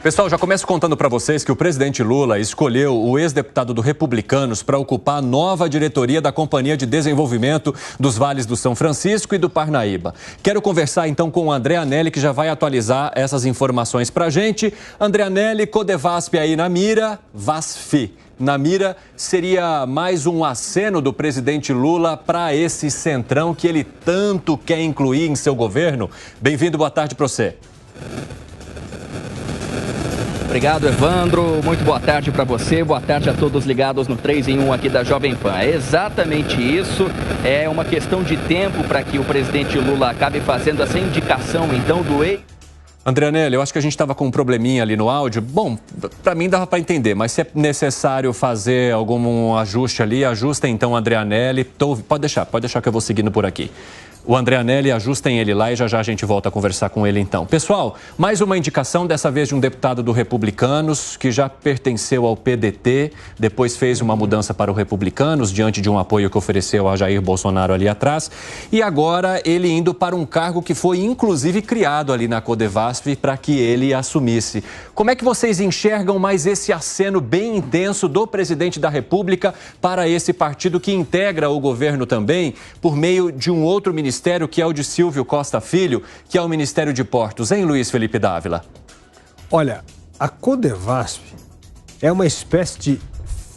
Pessoal, já começo contando para vocês que o presidente Lula escolheu o ex-deputado do Republicanos para ocupar a nova diretoria da Companhia de Desenvolvimento dos Vales do São Francisco e do Parnaíba. Quero conversar então com o André Anelli, que já vai atualizar essas informações para a gente. André Anelli, Codevasf aí na mira, VASF na mira, seria mais um aceno do presidente Lula para esse centrão que ele tanto quer incluir em seu governo? Bem-vindo, boa tarde para você. Obrigado, Evandro. Muito boa tarde para você. Boa tarde a todos ligados no 3 em 1 aqui da Jovem Pan. É exatamente isso. É uma questão de tempo para que o presidente Lula acabe fazendo essa indicação, então, do ex... André Anelli, eu acho que a gente estava com um probleminha ali no áudio. Bom, para mim dava para entender, mas se é necessário fazer algum ajuste ali, ajusta então o André Anelli. Pode deixar que eu vou seguindo por aqui. O André Anelli, ajustem ele lá e já já a gente volta a conversar com ele então. Pessoal, mais uma indicação, dessa vez de um deputado do Republicanos, que já pertenceu ao PDT, depois fez uma mudança para o Republicanos, diante de um apoio que ofereceu a Jair Bolsonaro ali atrás. E agora ele indo para um cargo que foi inclusive criado ali na Codevasf para que ele assumisse. Como é que vocês enxergam mais esse aceno bem intenso do presidente da República para esse partido que integra o governo também, por meio de um outro ministério, que é o de Silvio Costa Filho, que é o Ministério de Portos, hein, Luiz Felipe Dávila? Olha, a Codevasf é uma espécie de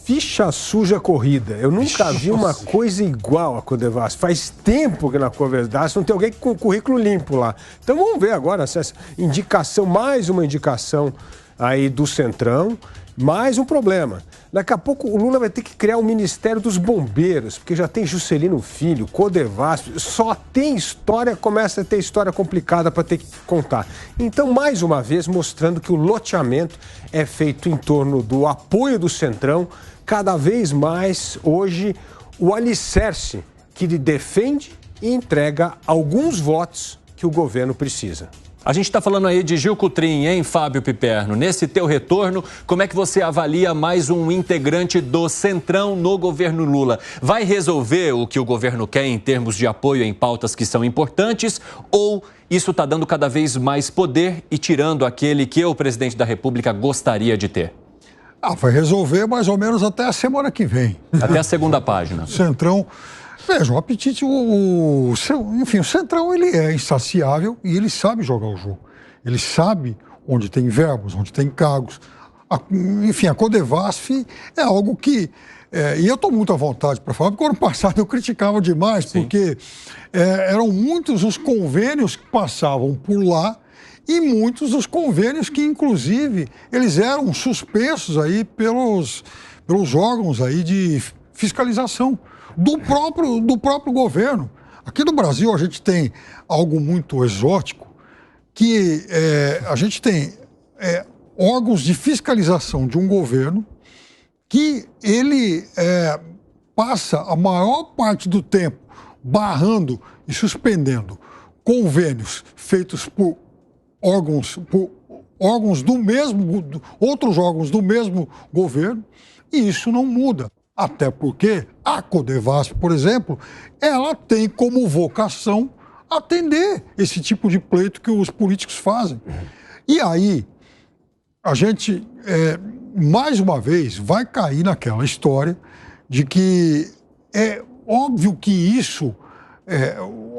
ficha suja corrida. Eu nunca vi uma coisa igual a Codevasf. Faz tempo que na Codevasf não tem alguém com currículo limpo lá. Então vamos ver agora essa indicação, mais uma indicação aí do Centrão, mais um problema. Daqui a pouco o Lula vai ter que criar o Ministério dos Bombeiros, porque já tem Juscelino Filho, Codevasf, só tem história, começa a ter história complicada para ter que contar. Então, mais uma vez, mostrando que o loteamento é feito em torno do apoio do Centrão, cada vez mais, hoje, o alicerce que lhe defende e entrega alguns votos que o governo precisa. A gente está falando aí de Gil Cutrim, hein, Fábio Piperno? Nesse teu retorno, como é que você avalia mais um integrante do Centrão no governo Lula? Vai resolver o que o governo quer em termos de apoio em pautas que são importantes, ou isso está dando cada vez mais poder e tirando aquele que o presidente da República gostaria de ter? Vai resolver mais ou menos até a semana que vem. Até a segunda página. Centrão... Veja, o apetite, o Centrão ele é insaciável e ele sabe jogar o jogo. Ele sabe onde tem verbos, onde tem cargos. A Codevasf é algo que... e eu estou muito à vontade para falar, porque ano passado eu criticava demais, Sim. Porque eram muitos os convênios que passavam por lá e muitos dos convênios que, inclusive, eles eram suspensos aí pelos órgãos aí de fiscalização do próprio governo. Aqui no Brasil a gente tem algo muito exótico, que a gente tem órgãos de fiscalização de um governo que ele passa a maior parte do tempo barrando e suspendendo convênios feitos por órgãos do mesmo, outros órgãos do mesmo governo, e isso não muda. Até porque a Codevasf, por exemplo, ela tem como vocação atender esse tipo de pleito que os políticos fazem. E aí, a gente, mais uma vez, vai cair naquela história de que é óbvio que isso,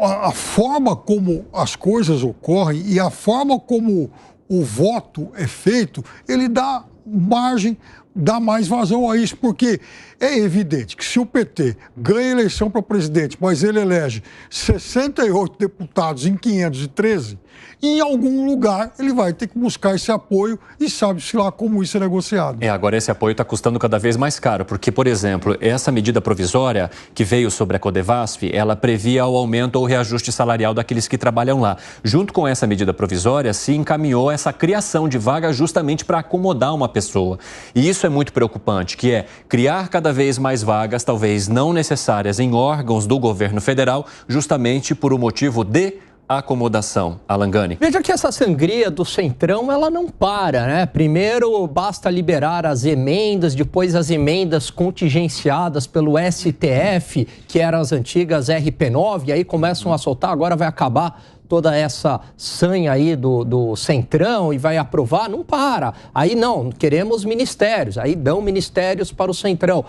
a forma como as coisas ocorrem e a forma como o voto é feito, ele dá margem, dá mais vazão a isso, porque é evidente que se o PT ganha a eleição para presidente, mas ele elege 68 deputados em 513, em algum lugar ele vai ter que buscar esse apoio e sabe-se lá como isso é negociado. Agora esse apoio está custando cada vez mais caro, porque, por exemplo, essa medida provisória que veio sobre a Codevasf, ela previa o aumento ou reajuste salarial daqueles que trabalham lá. Junto com essa medida provisória, se encaminhou essa criação de vaga justamente para acomodar uma pessoa. E isso é muito preocupante, que é criar cada vez mais vagas, talvez não necessárias, em órgãos do governo federal, justamente por um motivo de acomodação. Alan Gani. Veja que essa sangria do Centrão, ela não para, né? Primeiro basta liberar as emendas, depois as emendas contingenciadas pelo STF, que eram as antigas RP9, e aí começam a soltar, agora vai acabar toda essa sanha aí do Centrão e vai aprovar, não para. Aí não, queremos ministérios, aí dão ministérios para o Centrão.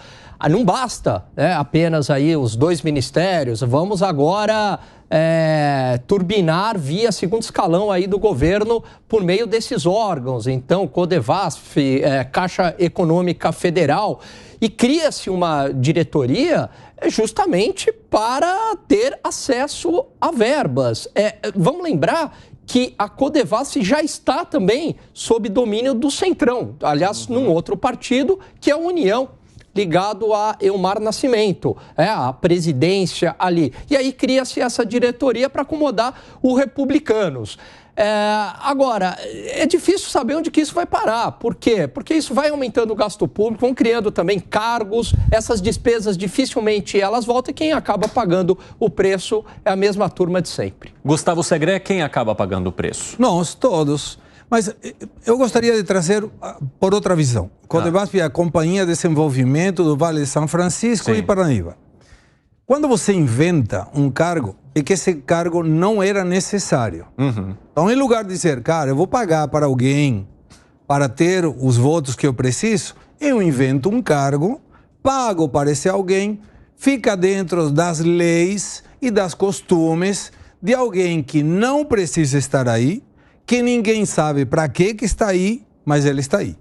Não basta, né, apenas aí os 2 ministérios, vamos agora turbinar via segundo escalão aí do governo por meio desses órgãos. Então, Codevasf, Caixa Econômica Federal, e cria-se uma diretoria justamente para ter acesso a verbas. Vamos lembrar que a Codevasf já está também sob domínio do Centrão, aliás, num outro partido, que é a União, ligado a Elmar Nascimento, a presidência ali. E aí cria-se essa diretoria para acomodar os republicanos. Agora, é difícil saber onde que isso vai parar. Por quê? Porque isso vai aumentando o gasto público, vão criando também cargos, essas despesas dificilmente elas voltam e quem acaba pagando o preço é a mesma turma de sempre. Gustavo Segré, quem acaba pagando o preço? Nós, todos. Mas eu gostaria de trazer por outra visão. Codevasf é a Companhia de Desenvolvimento do Vale de São Francisco e Parnaíba. Quando você inventa um cargo, é que esse cargo não era necessário. Então, em lugar de dizer, cara, eu vou pagar para alguém para ter os votos que eu preciso, eu invento um cargo, pago para esse alguém, fica dentro das leis e das costumes de alguém que não precisa estar aí, que ninguém sabe para que está aí, mas ele está aí.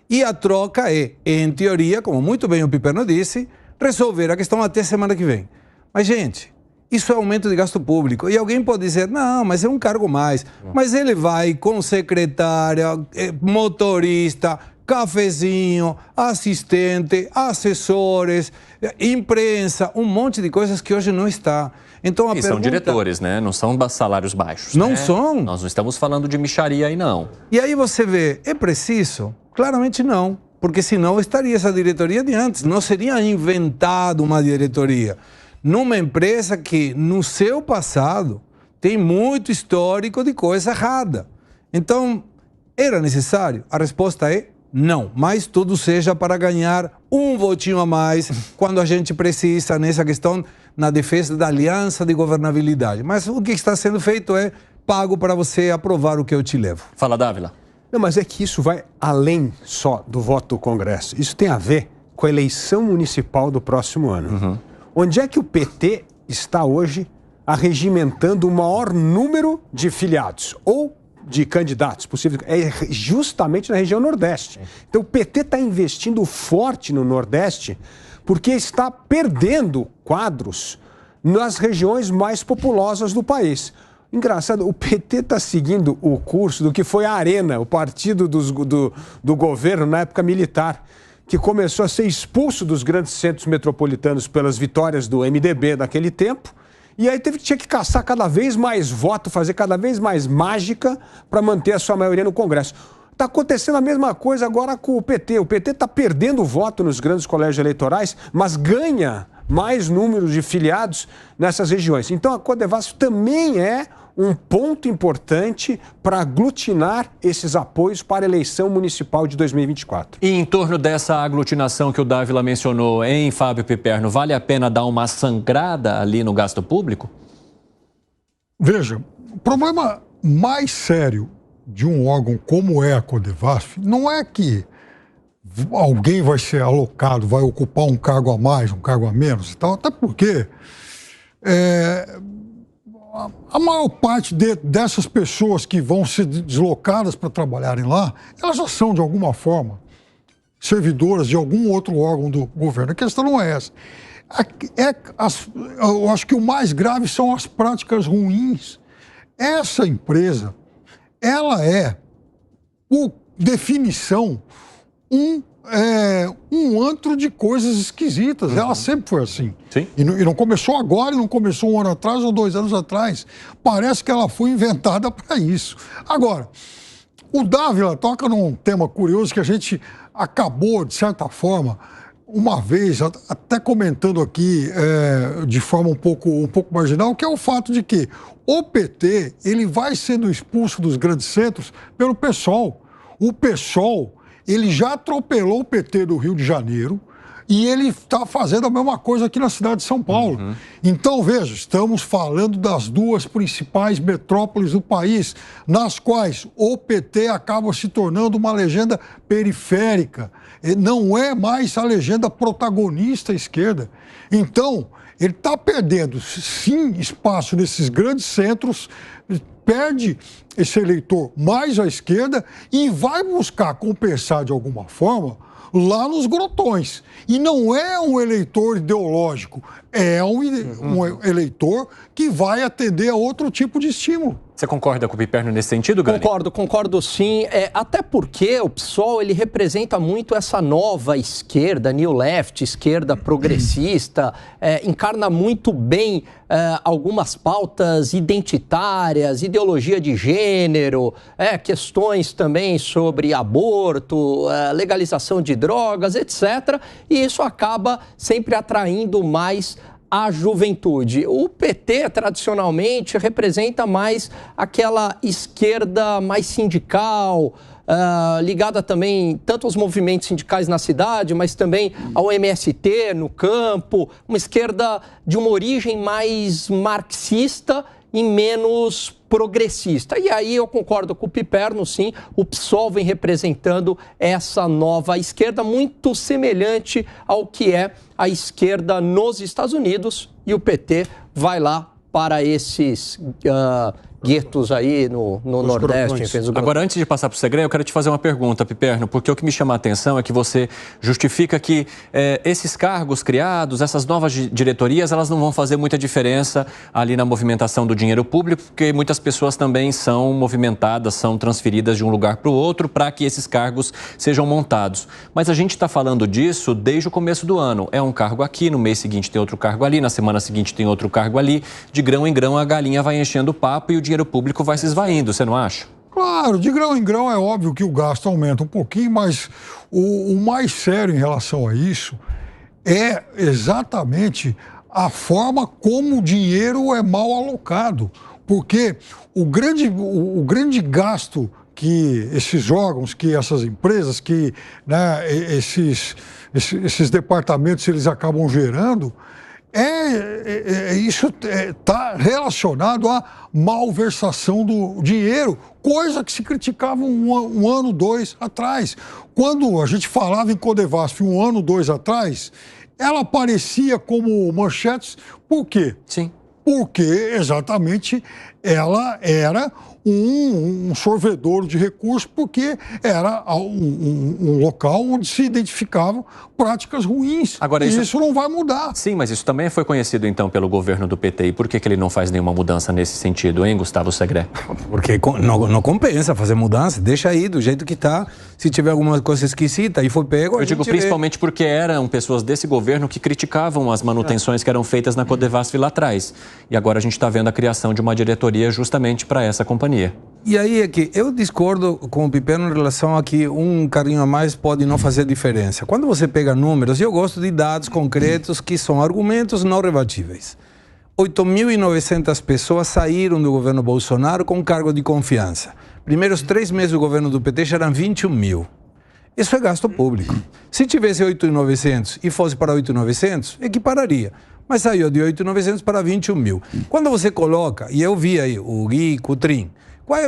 E a troca é, em teoria, como muito bem o Piperno disse, resolver a questão até semana que vem. Mas, gente, isso é aumento de gasto público. E alguém pode dizer, não, mas é um cargo mais. Mas ele vai com secretária, motorista, cafezinho, assistente, assessores, imprensa, um monte de coisas que hoje não está. Então, são diretores, né? Não são salários baixos. Não né? são. Nós não estamos falando de mixaria aí, não. E aí você vê, é preciso? Claramente não. Porque senão estaria essa diretoria de antes. Não seria inventado uma diretoria. Numa empresa que, no seu passado, tem muito histórico de coisa errada. Então, era necessário? A resposta é não. Mas tudo seja para ganhar um votinho a mais quando a gente precisa nessa questão na defesa da aliança de governabilidade. Mas o que está sendo feito é pago para você aprovar o que eu te levo. Fala, Dávila. Não, mas é que isso vai além só do voto do Congresso. Isso tem a ver com a eleição municipal do próximo ano. Onde é que o PT está hoje arregimentando o maior número de filiados ou de candidatos possíveis? É justamente na região Nordeste. Então o PT está investindo forte no Nordeste porque está perdendo quadros nas regiões mais populosas do país. Engraçado, o PT está seguindo o curso do que foi a Arena, o partido do governo na época militar, que começou a ser expulso dos grandes centros metropolitanos pelas vitórias do MDB naquele tempo, e aí tinha que caçar cada vez mais voto, fazer cada vez mais mágica para manter a sua maioria no Congresso. Está acontecendo a mesma coisa agora com o PT. O PT está perdendo voto nos grandes colégios eleitorais, mas ganha mais números de filiados nessas regiões. Então a Codevasf também é um ponto importante para aglutinar esses apoios para a eleição municipal de 2024. E em torno dessa aglutinação que o Dávila mencionou, hein, Fábio Piperno, vale a pena dar uma sangrada ali no gasto público? Veja, o problema mais sério de um órgão como é a Codevasf não é que alguém vai ser alocado, vai ocupar um cargo a mais, um cargo a menos e tal, até porque a maior parte dessas pessoas que vão ser deslocadas para trabalharem lá, elas já são, de alguma forma, servidoras de algum outro órgão do governo. A questão não é essa. Eu acho que o mais grave são as práticas ruins. Essa empresa, ela é, por definição, um antro de coisas esquisitas. Ela sempre foi assim. Sim. E não começou agora, e não começou um ano atrás ou 2 anos atrás. Parece que ela foi inventada para isso. Agora, o Dávila toca num tema curioso que a gente acabou, de certa forma, uma vez, até comentando aqui de forma um pouco marginal, que é o fato de que o PT ele vai sendo expulso dos grandes centros pelo PSOL. O PSOL ele já atropelou o PT do Rio de Janeiro, E ele está fazendo a mesma coisa aqui na cidade de São Paulo. Então, veja, estamos falando das duas principais metrópoles do país, nas quais o PT acaba se tornando uma legenda periférica. Não é mais a legenda protagonista à esquerda. Então, ele está perdendo, sim, espaço nesses grandes centros, perde esse eleitor mais à esquerda e vai buscar compensar de alguma forma lá nos grotões. E não é um eleitor ideológico, é um eleitor que vai atender a outro tipo de estímulo. Você concorda com o Piperno nesse sentido, Gani? Concordo sim. Até porque o PSOL ele representa muito essa nova esquerda, New Left, esquerda progressista, encarna muito bem algumas pautas identitárias, ideologia de gênero, questões também sobre aborto, legalização de drogas, etc. E isso acaba sempre atraindo mais a juventude. O PT, tradicionalmente, representa mais aquela esquerda mais sindical, ligada também tanto aos movimentos sindicais na cidade, mas também ao MST no campo, uma esquerda de uma origem mais marxista e menos progressista. E aí eu concordo com o Piperno, sim, o PSOL vem representando essa nova esquerda muito semelhante ao que é a esquerda nos Estados Unidos, e o PT vai lá para esses guetos aí no Nordeste. Agora, antes de passar para o Segre, eu quero te fazer uma pergunta, Piperno, porque o que me chama a atenção é que você justifica que esses cargos criados, essas novas diretorias, elas não vão fazer muita diferença ali na movimentação do dinheiro público, porque muitas pessoas também são movimentadas, são transferidas de um lugar para o outro para que esses cargos sejam montados. Mas a gente está falando disso desde o começo do ano. É um cargo aqui, no mês seguinte tem outro cargo ali, na semana seguinte tem outro cargo ali. De grão em grão a galinha vai enchendo o papo e o dinheiro público vai se esvaindo, você não acha? Claro, de grão em grão é óbvio que o gasto aumenta um pouquinho, mas o mais sério em relação a isso é exatamente a forma como o dinheiro é mal alocado. Porque o grande gasto que esses órgãos, que essas empresas, que esses departamentos eles acabam gerando, isso está relacionado à malversação do dinheiro, coisa que se criticava um ano, dois atrás. Quando a gente falava em Codevasf um ano, dois atrás, ela aparecia como manchetes, por quê? Sim. Porque exatamente ela era um sorvedor de recursos, porque era um local onde se identificavam práticas ruins. Agora, isso não vai mudar. Sim, mas isso também foi conhecido, então, pelo governo do PT. E por que ele não faz nenhuma mudança nesse sentido, hein, Gustavo Segre? Porque não compensa fazer mudança. Deixa aí do jeito que está. Se tiver alguma coisa esquisita e for pego... Eu digo principalmente porque eram pessoas desse governo que criticavam as manutenções que eram feitas na Codevasf lá atrás. E agora a gente está vendo a criação de uma diretoria justamente para essa companhia. E aí é que eu discordo com o Piperno em relação a que um carinho a mais pode não fazer diferença. Quando você pega números, eu gosto de dados concretos que são argumentos não rebatíveis. 8.900 pessoas saíram do governo Bolsonaro com cargo de confiança. Primeiros 3 meses do governo do PT já eram 21 mil. Isso é gasto público. Se tivesse 8.900 e fosse para 8.900, equipararia. Mas saiu de 8.900 para 21 mil. Quando você coloca, e eu vi aí o Gui Coutrin, qual é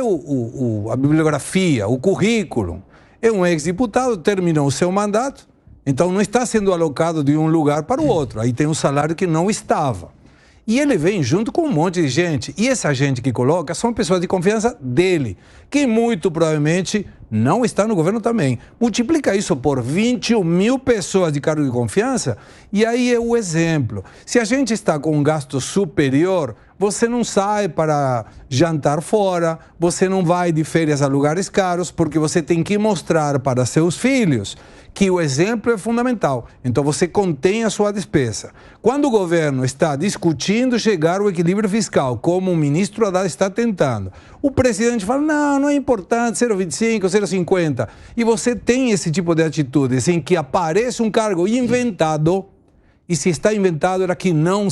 a bibliografia, o currículo? É um ex-deputado, terminou o seu mandato, então não está sendo alocado de um lugar para o outro. Aí tem um salário que não estava. E ele vem junto com um monte de gente. E essa gente que coloca são pessoas de confiança dele, que muito provavelmente não está no governo também. Multiplica isso por 21 mil pessoas de cargo de confiança, e aí é o exemplo. Se a gente está com um gasto superior, você não sai para jantar fora, você não vai de férias a lugares caros, porque você tem que mostrar para seus filhos que o exemplo é fundamental. Então você contém a sua despesa. Quando o governo está discutindo chegar ao equilíbrio fiscal, como o ministro Haddad está tentando, o presidente fala, não é importante, 0,25, 0,50. E você tem esse tipo de atitudes em que aparece um cargo inventado, e se está inventado era que não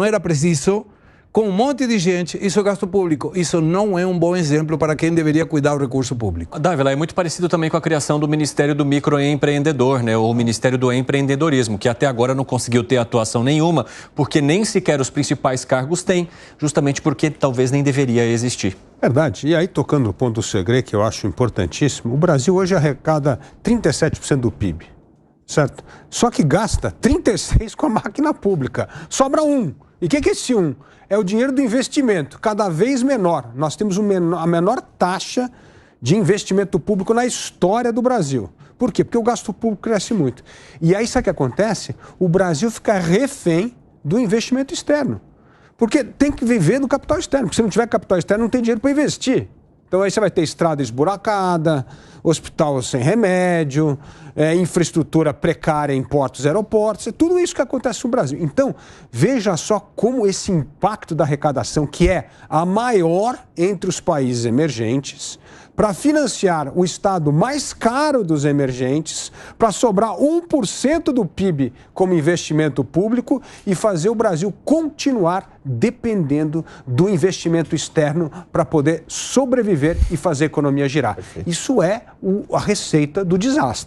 era preciso, com um monte de gente, isso é gasto público. Isso não é um bom exemplo para quem deveria cuidar do recurso público. Dávila, é muito parecido também com a criação do Ministério do Microempreendedor, né? Ou Ministério do Empreendedorismo, que até agora não conseguiu ter atuação nenhuma, porque nem sequer os principais cargos têm, justamente porque talvez nem deveria existir. Verdade. E aí, tocando no ponto do segredo, que eu acho importantíssimo, o Brasil hoje arrecada 37% do PIB, certo? Só que gasta 36% com a máquina pública. Sobra 1%. E o que é esse 1%? É o dinheiro do investimento, cada vez menor. Nós temos a menor taxa de investimento público na história do Brasil. Por quê? Porque o gasto público cresce muito. E aí, sabe o que acontece? O Brasil fica refém do investimento externo. Porque tem que viver do capital externo. Porque se não tiver capital externo, não tem dinheiro para investir. Então aí você vai ter estrada esburacada, hospital sem remédio, infraestrutura precária em portos e aeroportos, é tudo isso que acontece no Brasil. Então, veja só como esse impacto da arrecadação, que é a maior entre os países emergentes, para financiar o estado mais caro dos emergentes, para sobrar 1% do PIB como investimento público e fazer o Brasil continuar dependendo do investimento externo para poder sobreviver e fazer a economia girar. Perfeito. Isso é a receita do desastre.